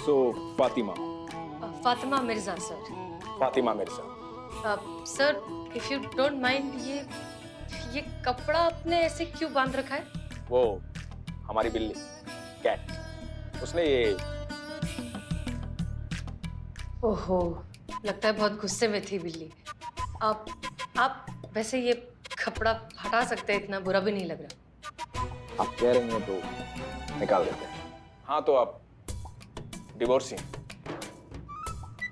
So Fatima. Fatima Mirza sir. Fatima Mirza. Sir if you don't mind, ये कपड़ा आपने ऐसे क्यों बांध रखा है? वो हमारी बिल्ली कैट, उसने ये। ओहो, लगता है बहुत गुस्से में थी बिल्ली। आप वैसे ये कपड़ा हटा सकते हैं, इतना बुरा भी नहीं लग रहा। आप कह रही हैं तो निकाल देते हैं। हाँ तो आप डिवोर्सी हैं?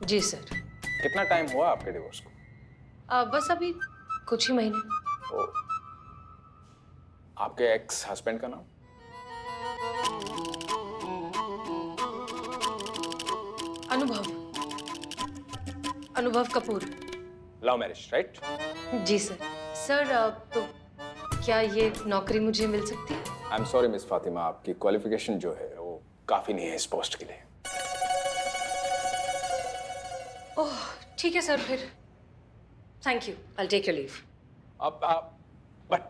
जी सर। कितना टाइम हुआ आपके डिवोर्स को? बस अभी कुछ ही महीने। ओ, आपके एक्स हस्बैंड का नाम? Anubhav Kapoor. Love marriage right? जी सर। सर तो क्या ये नौकरी मुझे मिल सकती है? I am sorry miss Fatima, आपकी क्वालिफिकेशन जो है वो काफी नहीं है इस पोस्ट के लिए। ओह ठीक है सर, फिर thank you, I take your leave. अब आप बट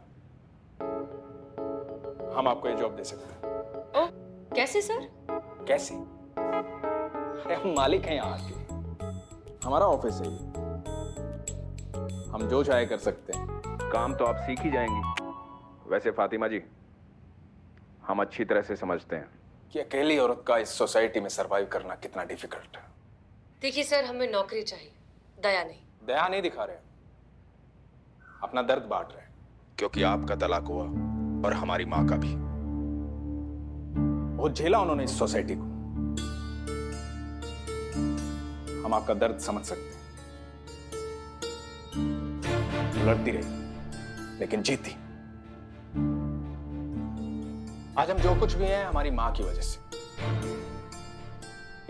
हम आपको ये जॉब दे सकते हैं। ओह कैसे सर? कैसे? अरे हम मालिक हैं यहाँ के, हमारा ऑफिस है ये, हम जो चाहे कर सकते हैं। काम तो आप सीख ही जाएंगी। वैसे फातिमा जी, हम अच्छी तरह से समझते हैं कि अकेली औरत का इस सोसाइटी में सरवाइव करना कितना डिफिकल्ट है। देखिए सर, हमें नौकरी चाहिए, दया नहीं। दया नहीं दिखा रहे, अपना दर्द बांट रहे, क्योंकि आपका तलाक हुआ और हमारी माँ का भी। बहुत झेला उन्होंने इस सोसाइटी को। हम आपका दर्द समझ सकते हैं। लड़ती रही लेकिन जीती। आज हम जो कुछ भी हैं हमारी माँ की वजह से,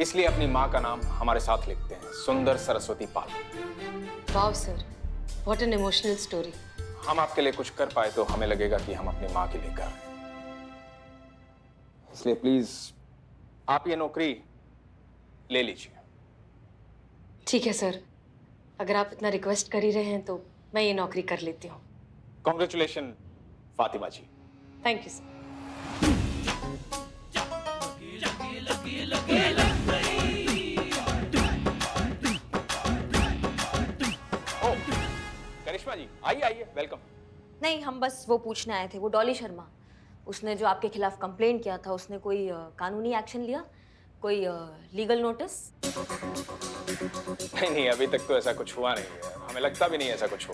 इसलिए अपनी माँ का नाम हमारे साथ लिखते हैं, Sundar Saraswati Pal. Wow sir, what an emotional story. हम आपके लिए कुछ कर पाए तो हमें लगेगा कि हम अपनी माँ के लिए कर रहे हैं। इसलिए प्लीज आप ये नौकरी ले लीजिए। ठीक है सर, अगर आप इतना रिक्वेस्ट कर ही रहे हैं तो मैं ये नौकरी कर लेती हूँ। Congratulation Fatima ji. Thank you sir. Karishma ji आइए आइए, वेलकम। नहीं, हम बस वो पूछने आए थे, वो डॉली शर्मा, उसने जो आपके खिलाफ कंप्लेंट किया था, उसने कोई कानूनी एक्शन लिया, कोई लीगल नोटिस? नहीं नहीं, अभी तक तो ऐसा कुछ हुआ नहीं है, हमें लगता भी नहीं ऐसा कुछ हो।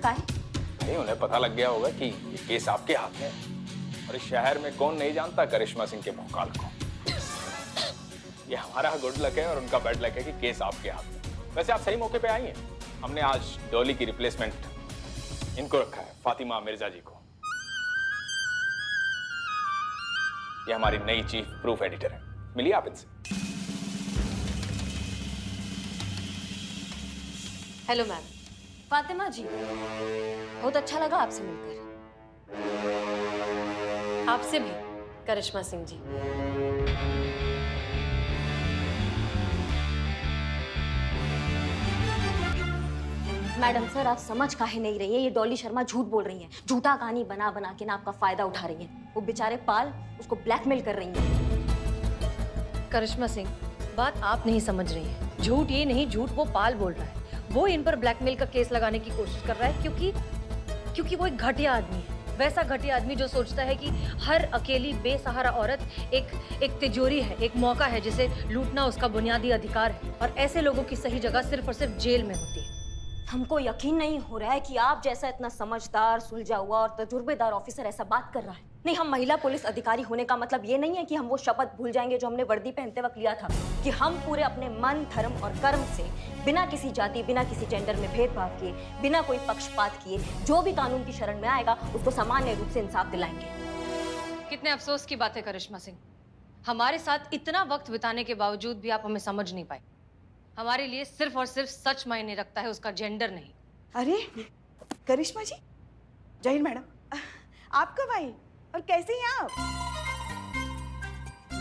नहीं, उन्हें पता लग गया होगा कि ये केस आपके हाथ में है, और इस शहर में कौन नहीं जानता करिश्मा सिंह के भौकाल को। ये हमारा गुड लक है और उनका बैड लक है कि केस आपके हाथ में। वैसे आप सही मौके पे आई हैं, हमने आज डॉली की रिप्लेसमेंट इनको रखा है, फातिमा मिर्जा जी को। ये हमारी नई चीफ प्रूफ एडिटर है, मिलिए आप इनसे। Hello ma'am. फातिमा जी, बहुत अच्छा लगा आपसे मिलकर। आपसे भी करिश्मा सिंह जी। मैडम सर, आप समझ काहे नहीं रही है, ये डॉली शर्मा झूठ बोल रही हैं, झूठा कहानी बना बना के ना आपका फायदा उठा रही हैं। वो बेचारे पाल उसको ब्लैकमेल कर रही हैं। करिश्मा सिंह, बात आप नहीं समझ रही हैं। झूठ ये नहीं, झूठ वो पाल बोल रहा है। वो इन पर ब्लैकमेल का केस लगाने की कोशिश कर रहा है क्योंकि वो एक घटिया आदमी है। वैसा घटिया आदमी जो सोचता है कि हर अकेली बेसहारा औरत एक तिजोरी है, एक मौका है जिसे लूटना उसका बुनियादी अधिकार है, और ऐसे लोगों की सही जगह सिर्फ और सिर्फ जेल में होती है। हमको यकीन नहीं हो रहा है कि आप जैसा इतना समझदार, सुलझा हुआ और तजुर्बेदार ऑफिसर ऐसा बात कर रहा है। नहीं, हम महिला पुलिस अधिकारी होने का मतलब ये नहीं है कि हम वो शपथ भूल जाएंगे जो हमने वर्दी पहनते वक्त लिया था, कि हम पूरे अपने मन, धर्म और कर्म से बिना किसी जाति, बिना किसी जेंडर में भेदभाव किए, बिना कोई पक्षपात किए, जो भी कानून की शरण में आएगा उसको सामान्य रूप से इंसाफ दिलाएंगे। कितने अफसोस की बात है करिश्मा सिंह, हमारे साथ इतना वक्त बिताने के बावजूद भी आप हमें समझ नहीं पाए। हमारे लिए सिर्फ और सिर्फ सच मायने रखता है, उसका जेंडर नहीं। अरे करिश्मा जी, जय हिंद मैडम। आप कब आई और कैसे हैं आप?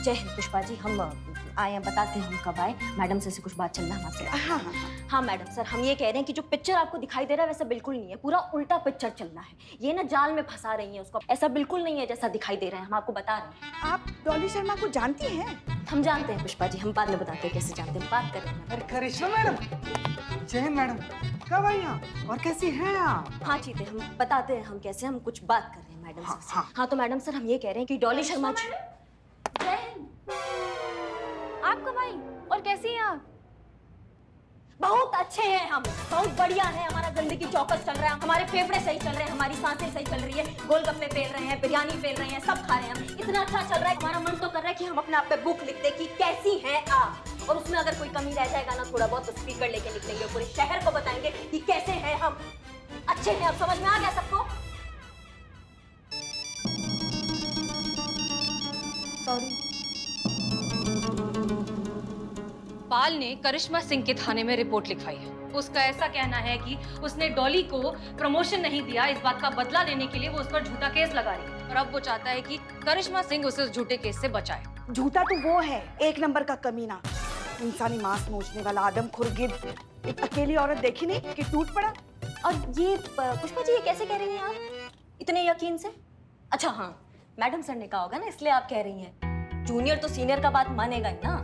जय हिंद पुष्पा जी, हम आए बताते हैं हम कब आए। मैडम से कुछ बात चल रहा है हमसे। हाँ हाँ हाँ मैडम सर, हम ये कह रहे हैं कि जो पिक्चर आपको दिखाई दे रहा है वैसा बिल्कुल नहीं है, पूरा उल्टा पिक्चर चल रहा है। ये ना जाल में फंसा रही है उसको, ऐसा बिल्कुल नहीं है जैसा दिखाई दे रहा है, हम आपको बता रहे हैं। आप डॉली शर्मा को जानती हैं? हम जानते हैं पुष्पा जी, हम बाद में बताते हैं कैसे जानते हैं, बात कर रहे हैं। अरे करिश्मा मैडम, जय मैडम, कब आई आप और कैसी हैं आप? हाँ चीते, हम बताते हैं हम कैसे, हम कुछ बात कर रहे हैं मैडम हाँ, से। हाँ। हाँ तो मैडम सर हम ये कह रहे हैं कि डॉली शर्मा जी। आप कब आई और कैसी हैं आप? बहुत अच्छे हैं हम, बहुत बढ़िया है, हमारा जिंदगी चौकस चल रहा है, हमारे फेफड़े सही चल रहे हैं, हमारी सांसें सही चल रही है, गोलगप्पे फेल रहे हैं, बिरयानी फेल रहे हैं, सब खा रहे हैं हम, इतना अच्छा चल रहा है। हमारा मन तो कर रहा है कि हम अपने आप पे बुक लिख दे कि कैसी हैं आप, और उसमें अगर कोई कमी रह जाएगा ना थोड़ा बहुत, तो स्पीकर लेके निकलेंगे, पूरे शहर को बताएंगे कि कैसे हैं हम, अच्छे हैं। अब समझ में आ गया सबको? सॉरी। पाल ने करिश्मा सिंह के थाने में रिपोर्ट लिखवाई है। उसका ऐसा कहना है कि उसने डॉली को प्रमोशन नहीं दिया, इस बात का बदला लेने के लिए वो उस पर झूठा केस लगा रही है, और अब वो चाहता है कि करिश्मा सिंह उसे उस झूठे केस से बचाए। झूठा तो वो है, एक नंबर का कमीना, इंसानी मांस नोचने वाला आदमखोर गिद्ध। एक अकेली औरत देखी नहीं कि टूट पड़ा। और ये पुष्पा जी ये कैसे कह रही हैं आप इतने यकीन से? अच्छा हाँ, मैडम सर ने कहा होगा ना, इसलिए आप कह रही हैं। जूनियर तो सीनियर का बात मानेगा ही ना।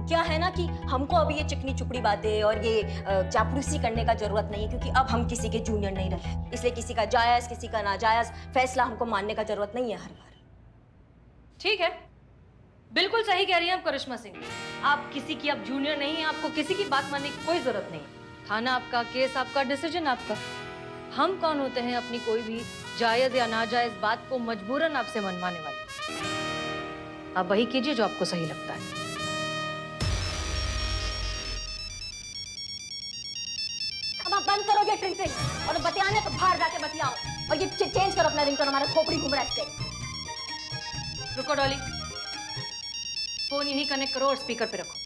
क्या है ना कि हमको अभी ये चिकनी चुपड़ी बातें और ये चापलूसी करने का जरूरत नहीं है, क्योंकि अब हम किसी के जूनियर नहीं रहे, इसलिए किसी का जायज किसी का नाजायज फैसला हमको मानने का जरूरत नहीं है हर बार। ठीक है, बिल्कुल सही कह रही हैं आप करिश्मा सिंह, आप किसी की अब जूनियर नहीं है, आपको किसी की बात मानने की कोई जरूरत नहीं। थाना आपका, केस आपका, डिसीजन आपका। हम कौन होते हैं अपनी कोई भी जायज या नाजायज बात को मजबूरन आपसे मनवाने वाले। आप वही कीजिए जो आपको सही लगता है। अब आप बंद करो ये ट्रिंग और बतियाने तो बाहर जाके बतियाओ, और ये चेंज करो अपना रिंगटोन, हमारा खोपड़ी घूम रहा है इससे। रुको डॉली, फोन यहीं कनेक्ट करो और स्पीकर पे रखो।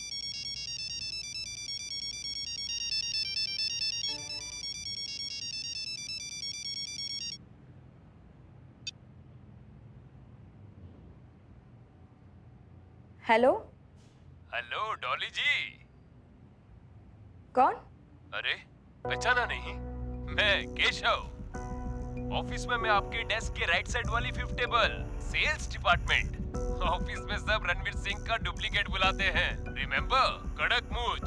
हेलो। हेलो डॉली जी। कौन? अरे पहचाना नहीं? मैं केशव। ऑफिस में मैं आपके डेस्क के राइट साइड वाली 5th table, sales department. Office में सब रणवीर सिंह का डुप्लीकेट बुलाते हैं, रिमेम्बर? कड़क मूंछ।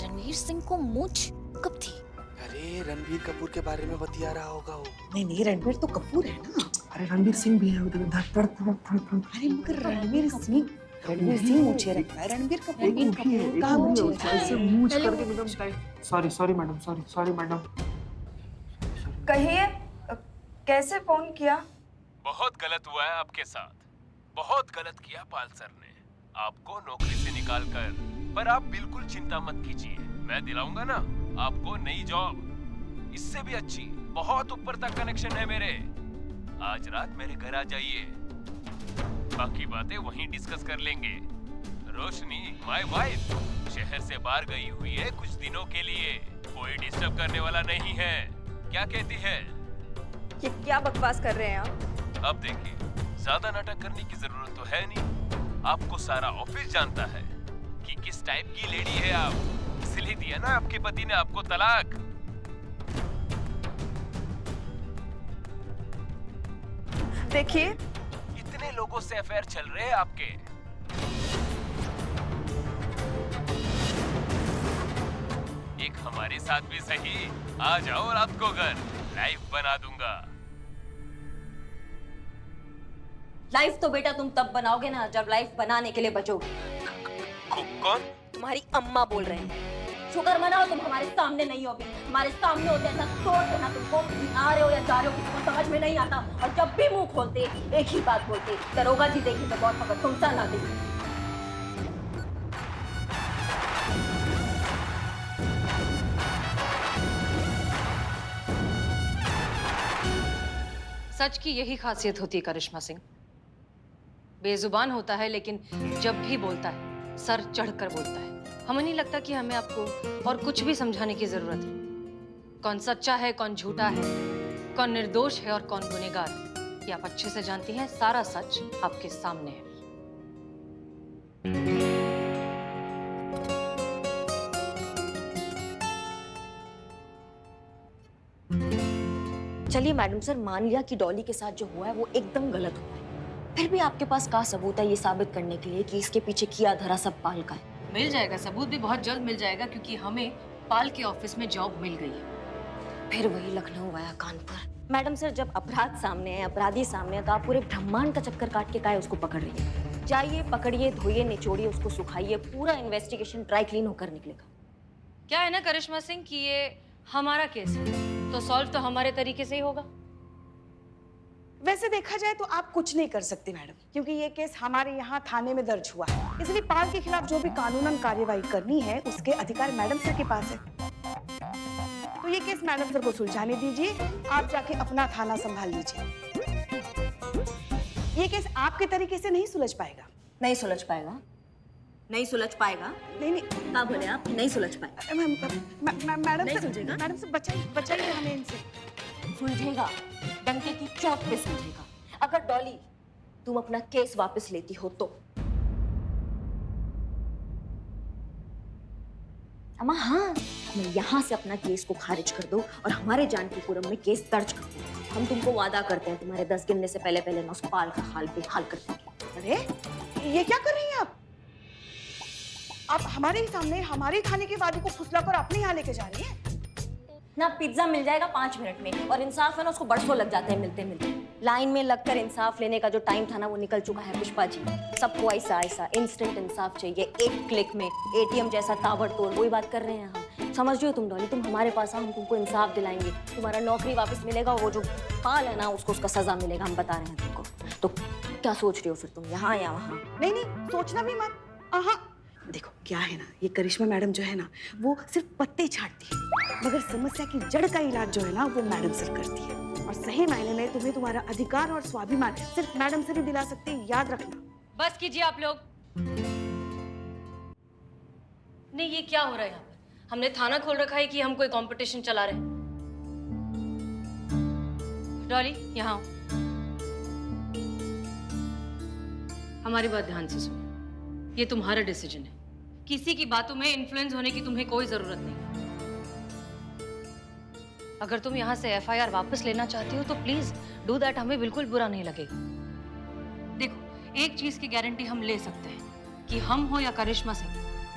रणवीर सिंह को मूंछ कब थी? अरे रणबीर कपूर के बारे में बतिया रहा होगा वो। नहीं रणवीर तो कपूर है ना। अरे रणबीर सिंह भी है उधर, अरे मगर रणवीर सिंह ऊंचे रखता है, रणबीर कपूर कहाँ ऊंचे रखता है? ऐसे मूंछ करके madam. Sorry madam, sorry madam. कहिए, कैसे फोन किया? बहुत गलत हुआ है आपके साथ, बहुत गलत किया पाल सर ने आपको नौकरी से निकाल कर। पर आप बिल्कुल चिंता मत कीजिए, मैं दिलाऊंगा ना आपको नई जॉब, इससे भी अच्छी, बहुत ऊपर तक कनेक्शन है मेरे। आज रात मेरे घर आ जाइए, बाकी बातें वहीं डिस्कस कर लेंगे। रोशनी माय वाइफ शहर से बाहर गई हुई है कुछ दिनों के लिए, कोई डिस्टर्ब करने वाला नहीं है। क्या कहती है? ये क्या बकवास कर रहे हैं आप? अब देखिए, ज्यादा नाटक करने की जरूरत तो है नहीं, आपको सारा ऑफिस जानता है कि किस टाइप की लेडी है आप, इसलिए दिया ना आपके पति ने आपको तलाक। देखिए, इतने लोगों से अफेयर चल रहे हैं आपके। एक हमारे साथ भी सही, आ जाओ रात को घर, लाइव बना दूंगा। लाइफ तो बेटा तुम तब बनाओगे ना जब लाइफ बनाने के लिए बचोगे। कौन? तुम्हारी अम्मा बोल रहे हैं। शुक्र मनाओ तुम हमारे सामने नहीं हो, भी हमारे सामने होते ऐसा तोड़ देना तुमको, आ रहे हो या जा रहे हो किसी को समझ में नहीं आता, और जब भी मुंह खोलते एक ही बात बोलते, दरोगा जी देखी तो बहुत मगर तुमसा ना देखी। सच की यही खासियत होती है करिश्मा सिंह, बेजुबान होता है लेकिन जब भी बोलता है सर चढ़कर बोलता है। हमें नहीं लगता कि हमें आपको और कुछ भी समझाने की जरूरत है। कौन सच्चा है, कौन झूठा है, कौन निर्दोष है और कौन गुनहगार, ये आप अच्छे से जानती हैं। सारा सच आपके सामने है। चलिए मैडम सर, मान लिया कि डॉली के साथ जो हुआ है वो एकदम गलत हुआ है, फिर भी आपके पास क्या सबूत है ये साबित करने के लिए कि इसके पीछे किया धरा सब पाल का है? मिल जाएगा, सबूत भी बहुत जल्द मिल जाएगा, क्योंकि हमें पाल के ऑफिस में जॉब मिल गई है। फिर वही लखनऊ आया कानपुर। मैडम सर, जब अपराध सामने है, अपराधी सामने है, तो आप पूरे ब्रह्मांड का चक्कर काट के काहे उसको पकड़ रही है? जाइए, पकड़िए, धोइए, निचोड़िए, उसको सुखाइए, पूरा इन्वेस्टिगेशन ड्राई क्लीन होकर निकलेगा। क्या है ना करिश्मा सिंह कि ये हमारा केस है, तो सॉल्व तो हमारे तरीके से ही होगा। वैसे देखा जाए तो आप कुछ नहीं कर सकती मैडम, क्योंकि ये केस हमारे यहाँ थाने में दर्ज हुआ है, इसलिए पाल के खिलाफ जो भी कानूनन कार्यवाही करनी है उसके अधिकार मैडम सर के पास है। तो ये केस मैडम सर को सुलझाने दीजिए, आप जाके अपना थाना संभाल लीजिए। ये केस आपके तरीके से नहीं सुलझ पाएगा। नहीं सुलझ पाएगा, नहीं सुलझ पाएगा। नहीं नहीं, क्या बोले आप? नहीं सुलझ पाएगा। मैडम नहीं सर, सुलझेगा? मैडम सर बचाइए हमें इनसे। सुलझेगा, डंके की चौक पे सुलझेगा। अगर डॉली तुम अपना केस वापस लेती हो तो। अम्मा हाँ, मैं यहाँ से अपना केस को खारिज कर दो और हमारे जानकीपुरम में केस दर्ज कर दो। हम तुमको वादा करते हैं तुम्हारे 10 गिनने से पहले पहले ना उस पाल का हाल बेहाल कर देंगे। अरे ये क्या कर रही हैं आप हमारे ही सामने हमारे थाने के वादे को फुसलाकर अपने यहाँ लेके जा रही हैं। ना पिज्जा मिल जाएगा 5 मिनट में, और इंसाफ है ना उसको बरसों लग जाते हैं मिलते मिलते। लाइन में लगकर इंसाफ लेने का जो टाइम था ना वो निकल चुका है पुष्पा जी। सबको ऐसा ऐसा इंस्टेंट इंसाफ चाहिए, एक क्लिक में, एटीएम जैसा ताबड़तोड़। वही बात कर रहे हैं हम। समझ रही हो तुम डॉली, तुम हमारे पास आओ, हम तुमको इंसाफ दिलाएंगे, तुम्हारा नौकरी वापस मिलेगा, वो जो पाल है ना उसको उसका सजा मिलेगा, हम बता रहे हैं तुमको। तो क्या सोच रही हो फिर तुम, यहाँ या वहाँ? नहीं नहीं, सोचना भी मत। देखो क्या है ना, ये करिश्मा मैडम जो है ना वो सिर्फ पत्ते छाटती है, मगर समस्या की जड़ का इलाज जो है ना वो मैडम सर करती है। और सही मायने में तुम्हें तुम्हारा अधिकार और स्वाभिमान सिर्फ मैडम सर ही दिला सकते हैं, याद रखना। बस कीजिए आप लोग। नहीं, ये क्या हो रहा है यहाँ पर? हमने थाना खोल रखा है कि हम कोई कंपटीशन चला रहे हैं? डॉली यहाँ आओ। हमारी बात ध्यान से सुनो, ये तुम्हारा डिसीजन है, किसी की बातों में इन्फ्लुएंस होने की तुम्हें कोई जरूरत नहीं। अगर तुम यहाँ से एफआईआर वापस लेना चाहती हो तो प्लीज डू दैट, हमें बिल्कुल बुरा नहीं लगेगा। देखो, एक चीज की गारंटी हम ले सकते हैं कि हम हो या करिश्मा सिंह,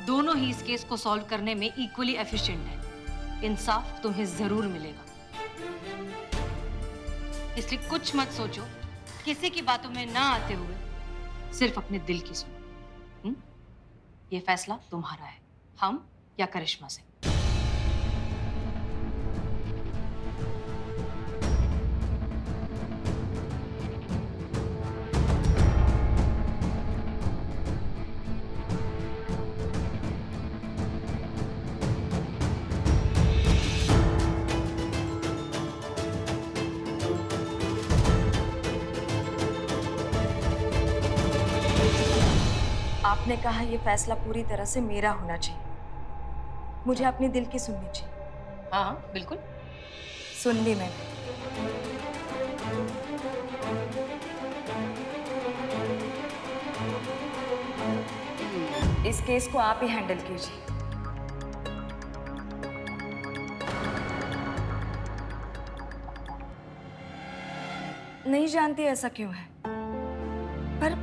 दोनों ही इस केस को सॉल्व करने में इक्वली एफिशिएंट हैं। इंसाफ तुम्हें जरूर मिलेगा, इसलिए कुछ मत सोचो, किसी की बातों में ना आते हुए सिर्फ अपने दिल की सुनो। ये फैसला तुम्हारा है, हम या करिश्मा सिंह। आपने कहा यह फैसला पूरी तरह से मेरा होना चाहिए, मुझे अपने दिल की सुननी चाहिए। हाँ हाँ बिल्कुल, सुन ली मैंने। इस केस को आप ही हैंडल कीजिए। नहीं जानती ऐसा क्यों है, पर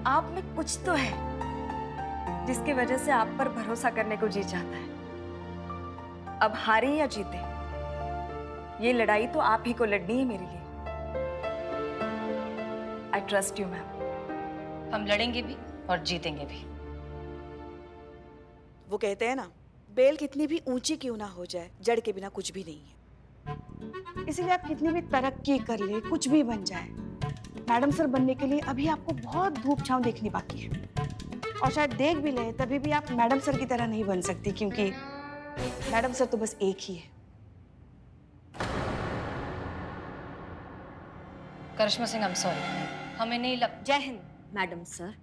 आप में कुछ तो है जिसकी वजह से आप पर भरोसा करने को जी चाहता है। अब हारे या जीते, ये लड़ाई तो आप ही को लड़नी है मेरे लिए। I trust you ma'am. हम लड़ेंगे भी और जीतेंगे भी। वो कहते हैं ना, बेल कितनी भी ऊंची क्यों ना हो जाए, जड़ के बिना कुछ भी नहीं है। इसीलिए आप कितनी भी तरक्की कर ले, कुछ भी बन जाए, मैडम सर बनने के लिए अभी आपको बहुत धूप छांव देखनी बाकी है। और शायद देख भी ले तभी भी आप मैडम सर की तरह नहीं बन सकती, क्योंकि मैडम सर तो बस एक ही है। करिश्मा सिंह, आई एम सॉरी, हमें नहीं लग। जय हिंद मैडम सर।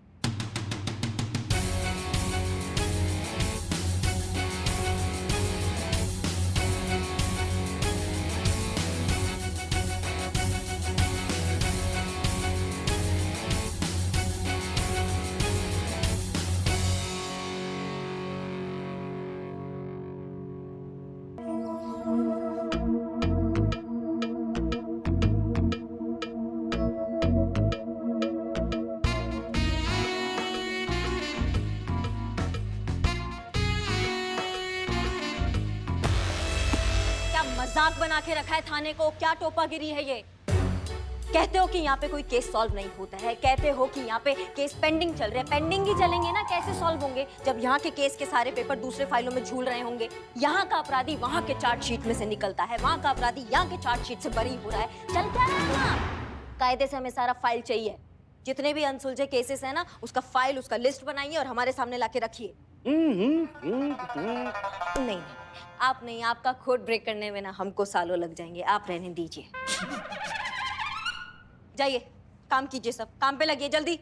नाक बना के रखा है थाने को? क्या टोपागिरी है ये? कहते हो कि यहाँ पे कोई केस सॉल्व नहीं होता है, कहते हो कि यहाँ पे केस पेंडिंग चल रहे हैं। पेंडिंग ही चलेंगे ना, कैसे सॉल्व होंगे जब यहाँ के केस के सारे पेपर दूसरे फाइलों में झूल रहे होंगे? यहाँ का अपराधी वहाँ के चार्जशीट में से निकलता है, वहाँ का अपराधी यहाँ के चार्जशीट से बरी हो रहा है। चल क्या रहा है? कायदे से हमें सारा फाइल चाहिए। जितने भी अनसुलझे केसेस है ना, उसका फाइल, उसका लिस्ट बनाइए और हमारे सामने लाके रखिए। नहीं, आप नहीं, आपका कोड ब्रेक करने में ना हमको सालों लग जाएंगे। आप रहने दीजिए। जाइए, काम कीजिए, सब काम पे लगिए जल्दी।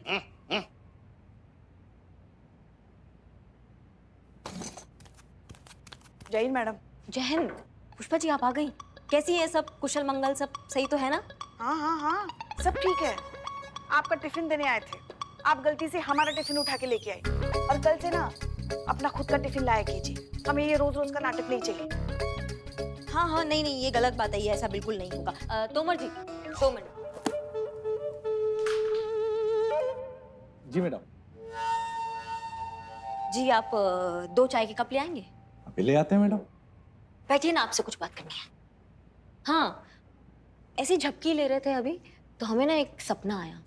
जय हिंद मैडम। जय हिंद। पुष्पा जी आप आ गई। कैसी है सब? कुशल मंगल सब सही तो है ना? हाँ हाँ हाँ, सब ठीक है। आपका टिफिन देने आए थे, आप गलती से हमारा टिफिन उठा के लेके आए। और कल से ना अपना खुद का टिफिन लाया कीजिए, हमें ये रोज रोज का नाटक नहीं चाहिए। हाँ हाँ, नहीं नहीं, ये गलत बात है, ये ऐसा बिल्कुल नहीं होगा। तोमर जी, 2 मिनट। जी मैडम। जी आप 2 चाय के कप ले आएंगे? अभी ले आते हैं मैडम। बैठिए ना, आपसे कुछ बात करनी है। हाँ, ऐसी झपकी ले रहे थे अभी तो हमें ना एक सपना आया।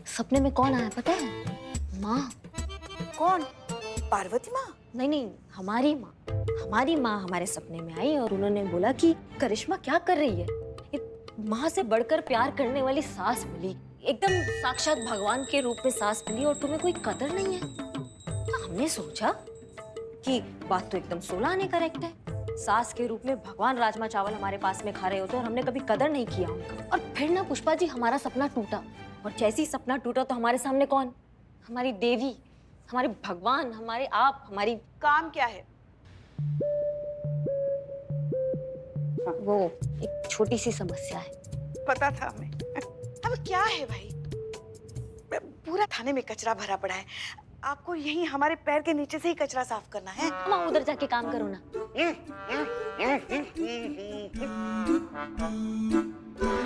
सपने में कौन आया पता है? माँ। कौन? पार्वती माँ? नहीं नहीं, हमारी माँ। हमारी माँ हमारे सपने में आई और उन्होंने बोला कि करिश्मा क्या कर रही है? ये माँ से बढ़कर प्यार करने वाली सास मिली, एकदम साक्षात भगवान के रूप में सास मिली और तुम्हें कोई कदर नहीं है। तो हमने सोचा कि बात तो एकदम 16 आने करेक्ट है। सास के रूप में भगवान राजमा चावल हमारे पास में खा रहे होते और हमने कभी कदर नहीं किया उनका। और फिर ना पुष्पा जी हमारा सपना टूटा, और जैसे ही सपना टूटा तो हमारे सामने कौन? हमारी देवी, हमारे भगवान, हमारे आप, हमारी। काम क्या है? वो एक छोटी सी समस्या है। पता था हमें। अब क्या है भाई? पूरा थाने में कचरा भरा पड़ा है, आपको यही हमारे पैर के नीचे से ही कचरा साफ करना है। माँ उधर जाके काम करो ना।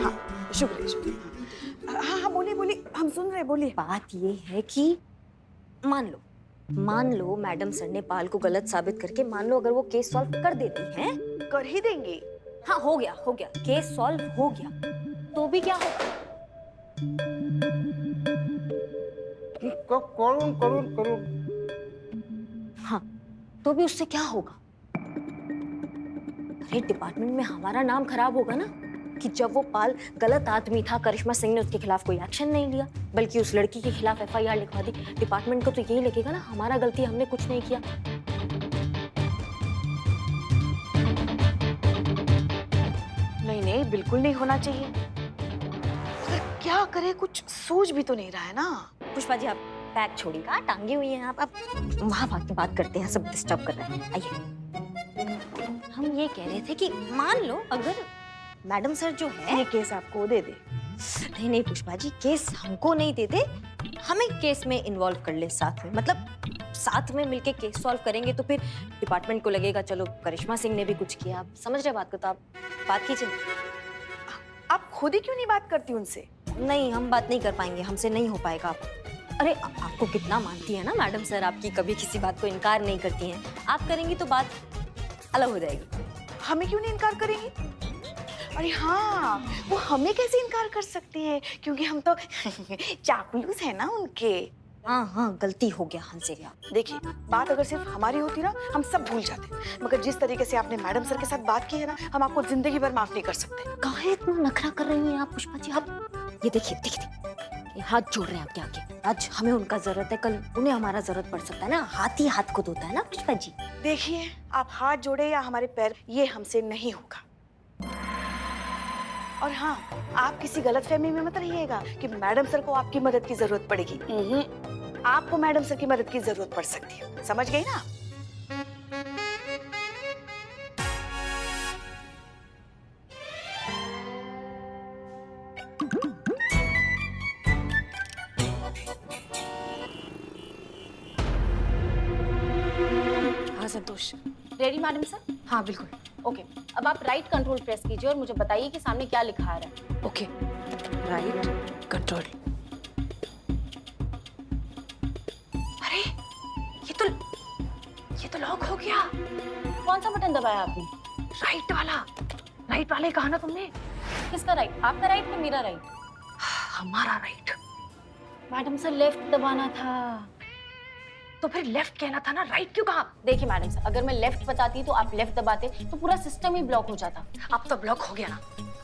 हाँ, शुक्रिया शुक्रिया। हाँ हाँ, बोलिए बोलिए, हम सुन रहे, बोलिए। बात ये है कि मान लो मैडम सर ने पाल को गलत साबित करके, मान लो अगर वो केस सॉल्व कर देती हैं। कर ही देंगी। हाँ, हो गया केस सॉल्व हो गया, तो भी क्या होगा? करुण। हाँ, तो भी उससे क्या होगा? अरे डिपार्टमेंट में हमारा नाम खराब होगा ना कि जब वो पाल गलत आदमी था, करिश्मा सिंह ने उसके खिलाफ कोई एक्शन नहीं लिया, बल्कि उस लड़की के खिलाफ FIR लिखवा दी। डिपार्टमेंट को तो यही लगेगा ना हमारा गलती, हमने कुछ नहीं किया। नहीं नहीं, बिल्कुल नहीं होना चाहिए। पर क्या करे, कुछ सूझ भी तो नहीं रहा है ना। पुष्पा जी आप बैग छोड़िएगा, टांगी हुई हैं आप वहां भाग के बात करते हैं, सब डिस्टर्ब कर रहे हैं। आइए, हम ये कह रहे थे कि मान लो अगर मैडम सर जो है ये केस आपको दे दे। नहीं पुष्पा जी, केस हमको नहीं देते, हमें केस में इन्वॉल्व कर ले साथ में, मतलब साथ में मिलके केस सॉल्व करेंगे तो फिर डिपार्टमेंट को लगेगा चलो करिश्मा सिंह ने भी कुछ किया। आप समझ रहे बात को? तो आप बात कीजिए। आप खुद ही क्यों नहीं बात करती उनसे? नहीं, हम बात नहीं कर पाएंगे, हमसे नहीं हो पाएगा। आप अरे आपको कितना मानती है ना मैडम सर, आपकी कभी किसी बात को इनकार नहीं करती हैं। आप करेंगी तो बात अलग हो जाएगी। हमें क्यों नहीं इनकार करेंगी? अरे हाँ, वो हमें कैसे इनकार कर सकती है, क्योंकि हम तो चापलूस है ना उनके। हाँ, गलती हो गया हमसे। देखिए, बात अगर सिर्फ हमारी होती ना, हम सब भूल जाते, मगर जिस तरीके से आपने मैडम सर के साथ बात की है ना, हम आपको जिंदगी भर माफ नहीं कर सकते। काहे इतना नखरा कर रही हैं आप पुष्पा जी? आप ये देखिए, ये हाथ जोड़ रहे हैं आपके आगे। आज हमें उनका जरूरत है, कल उन्हें हमारा जरूरत पड़ सकता है ना। हाथ ही हाथ को धोता है ना पुष्पा जी। देखिए, आप हाथ जोड़े या हमारे पैर, ये हमसे नहीं होगा। और हाँ, आप किसी गलतफहमी में मत रहिएगा कि मैडम सर को आपकी मदद की जरूरत पड़ेगी। आपको मैडम सर की मदद की जरूरत पड़ सकती है, समझ गई ना? हाँ संतोष। Ready madam sir? हाँ बिल्कुल। ओके, अब आप राइट कंट्रोल प्रेस कीजिए और मुझे बताइए कि सामने क्या लिखा आ रहा है। Okay, right control. अरे ये तो लॉक हो गया। कौन सा बटन दबाया आपने? राइट वाला। राइट वाले कहा ना तुमने? किसका राइट? आपका राइट या मेरा राइट? हमारा राइट। मैडम सर लेफ्ट दबाना था। तो फिर लेफ्ट कहना था ना, राइट क्यों कहा? देखिए मैडम सर, अगर मैं लेफ्ट बताती तो आप लेफ्ट दबाते तो पूरा सिस्टम ही ब्लॉक हो जाता। अब तो ब्लॉक हो गया ना,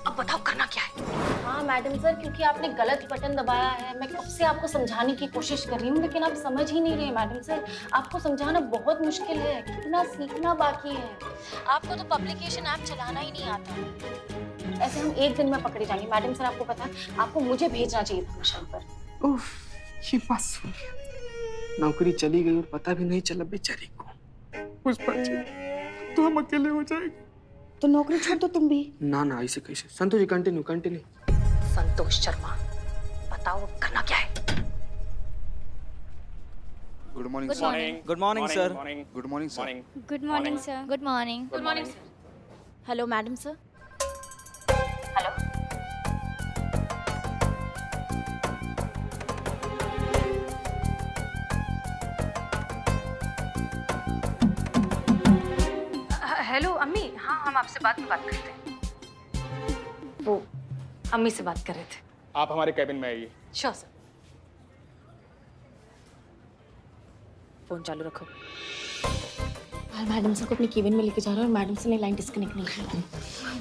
अब बताओ करना क्या है? हाँ मैडम सर, क्योंकि आपने गलत बटन दबाया है। मैं कब से आपको समझाने की कोशिश कर रही हूँ, लेकिन आप समझ ही नहीं रहे मैडम सर। आपको समझाना बहुत मुश्किल है, कितना सीखना बाकी है। आपको तो पब्लिकेशन ऐप चलाना ही नहीं आता। ऐसे हम एक दिन में पकड़े जाएंगे। मैडम सर आपको पता है, आपको मुझे भेजना चाहिए था मिशन पर। उफ, ये बात सुन लिया। नौकरी चली गई और पता भी नहीं चला बेचारी को। पुष्पा जी, तो हम अकेले हो जाएंगे। तो नौकरी छोड़ दो तुम भी। ना ना, ऐसे कैसे? Santosh ji continue continue. संतोष शर्मा, बताओ अब करना क्या है? Good morning Good morning. Good morning sir. Morning good morning sir. Good morning sir. Good morning. Good morning sir. Hello madam sir. Hello अम्मी, हाँ हम आपसे बाद में बात करते हैं। वो अम्मी से बात कर रहे थे। आप हमारे कैबिन में आइए। Sure sir. फोन चालू रखो। मैडम सर को अपने केबिन में लेके जा रहा है और मैडम सर ने लाइन डिस्कनेक्ट नहीं की।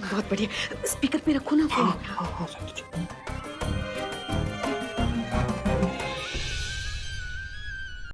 बहुत बढ़िया, स्पीकर पे रखो ना फोन। हाँ हाँ संतोष जी।